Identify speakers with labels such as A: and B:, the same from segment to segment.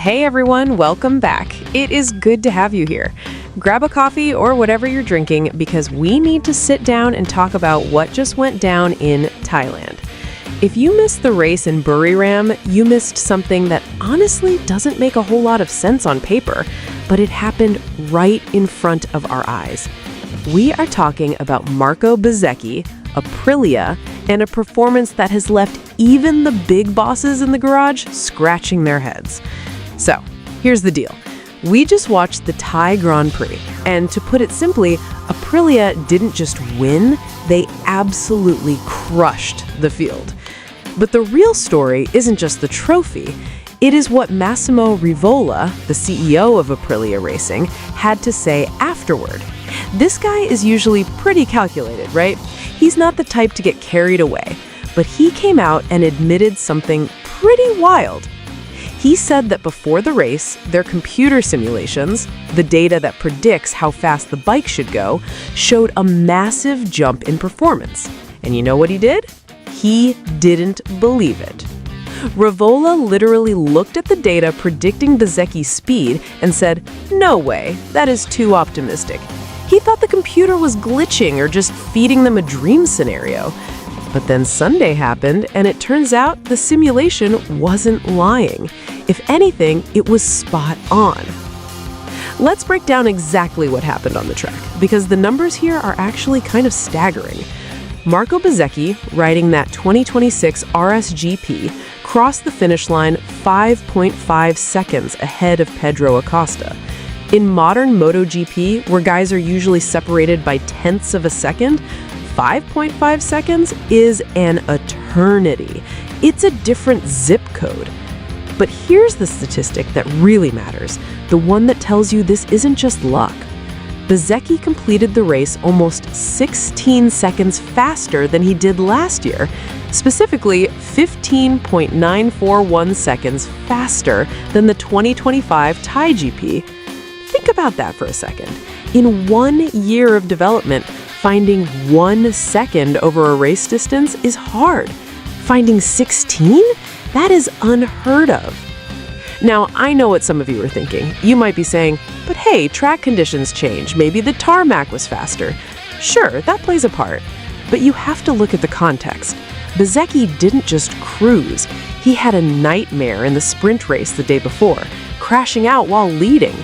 A: Hey everyone, welcome back. It is good to have you here. Grab a coffee or whatever you're drinking because we need to sit down and talk about what just went down in Thailand. If you missed the race in Buriram, you missed something that honestly doesn't make a whole lot of sense on paper, but it happened right in front of our eyes. We are talking about Marco Bezzecchi, Aprilia, and a performance that has left even the big bosses in the garage scratching their heads. So, here's the deal. We just watched the Thai Grand Prix, and to put it simply, Aprilia didn't just win, they absolutely crushed the field. But the real story isn't just the trophy, it is what Massimo Rivola, the CEO of Aprilia Racing, had to say afterward. This guy is usually pretty calculated, right? He's not the type to get carried away, but he came out and admitted something pretty wild. He said that before the race, their computer simulations, the data that predicts how fast the bike should go, showed a massive jump in performance. And you know what he did? He didn't believe it. Rivola literally looked at the data predicting Bezzecchi's speed and said, "No way, that is too optimistic." He thought the computer was glitching or just feeding them a dream scenario. But then Sunday happened, and it turns out the simulation wasn't lying. If anything, it was spot on. Let's break down exactly what happened on the track, because the numbers here are actually kind of staggering. Marco Bezzecchi, riding that 2026 RSGP, crossed the finish line 5.5 seconds ahead of Pedro Acosta. In modern MotoGP, where guys are usually separated by tenths of a second, 5.5 seconds is an eternity. It's a different zip code. But here's the statistic that really matters, the one that tells you this isn't just luck. Bezzecchi completed the race almost 16 seconds faster than he did last year, specifically 15.941 seconds faster than the 2025 Thai GP. Think about that for a second. In 1 year of development, finding 1 second over a race distance is hard. Finding 16? That is unheard of. Now, I know what some of you are thinking. You might be saying, but hey, track conditions change. Maybe the tarmac was faster. Sure, that plays a part. But you have to look at the context. Bezzecchi didn't just cruise. He had a nightmare in the sprint race the day before, crashing out while leading.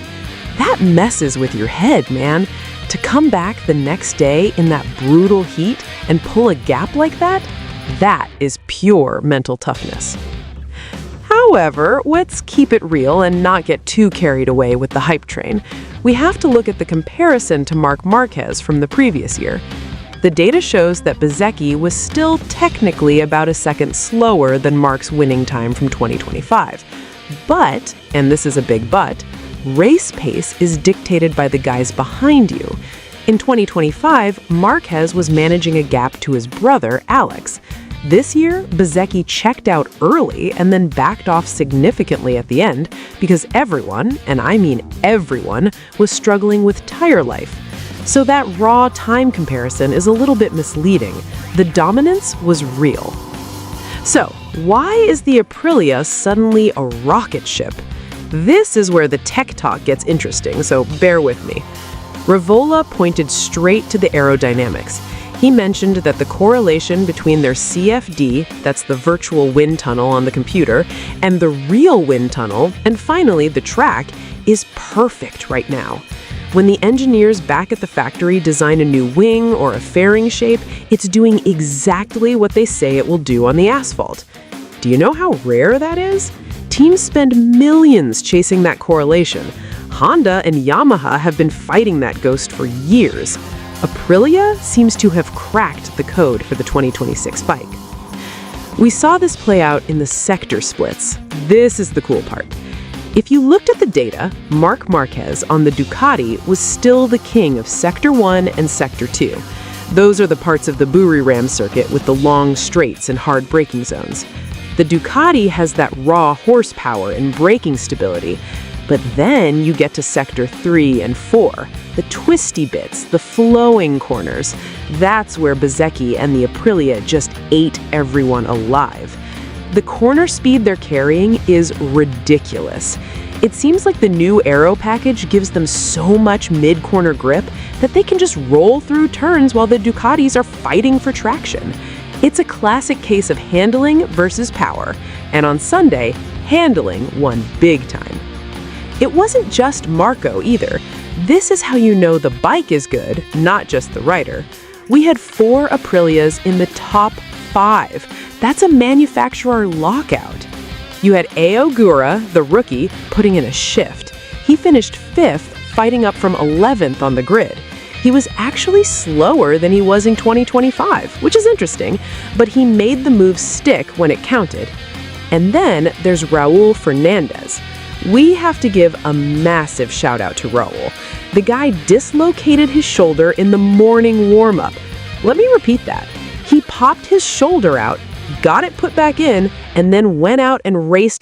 A: That messes with your head, man. To come back the next day in that brutal heat and pull a gap like that is pure mental toughness. However, let's keep it real and not get too carried away with the hype train. We have to look at the comparison to Marc Marquez from the previous year. The data shows that Bezzecchi was still technically about a second slower than Marc's winning time from 2025. But, and this is a big but, race pace is dictated by the guys behind you. In 2025, Marquez was managing a gap to his brother, Alex. This year, Bezzecchi checked out early and then backed off significantly at the end because everyone, and I mean everyone, was struggling with tire life. So that raw time comparison is a little bit misleading. The dominance was real. So, why is the Aprilia suddenly a rocket ship? This is where the tech talk gets interesting, so bear with me. Rivola pointed straight to the aerodynamics. He mentioned that the correlation between their CFD, that's the virtual wind tunnel on the computer, and the real wind tunnel, and finally the track, is perfect right now. When the engineers back at the factory design a new wing or a fairing shape, it's doing exactly what they say it will do on the asphalt. Do you know how rare that is? Teams spend millions chasing that correlation. Honda and Yamaha have been fighting that ghost for years. Aprilia seems to have cracked the code for the 2026 bike. We saw this play out in the sector splits. This is the cool part. If you looked at the data, Marc Marquez on the Ducati was still the king of Sector 1 and Sector 2. Those are the parts of the Buriram circuit with the long straights and hard braking zones. The Ducati has that raw horsepower and braking stability, but then you get to Sector 3 and 4, the twisty bits, the flowing corners. That's where Bezzecchi and the Aprilia just ate everyone alive. The corner speed they're carrying is ridiculous. It seems like the new Aero package gives them so much mid-corner grip that they can just roll through turns while the Ducatis are fighting for traction. It's a classic case of handling versus power, and on Sunday, handling won big time. It wasn't just Marco either. This is how you know the bike is good, not just the rider. We had 4 Aprilias in the top 5. That's a manufacturer lockout. You had Ao Gura, the rookie, putting in a shift. He finished 5th, fighting up from 11th on the grid. He was actually slower than he was in 2025, which is interesting, but he made the move stick when it counted. And then there's Raul Fernandez. We have to give a massive shout out to Raul. The guy dislocated his shoulder in the morning warm-up. Let me repeat that. He popped his shoulder out, got it put back in, and then went out and raced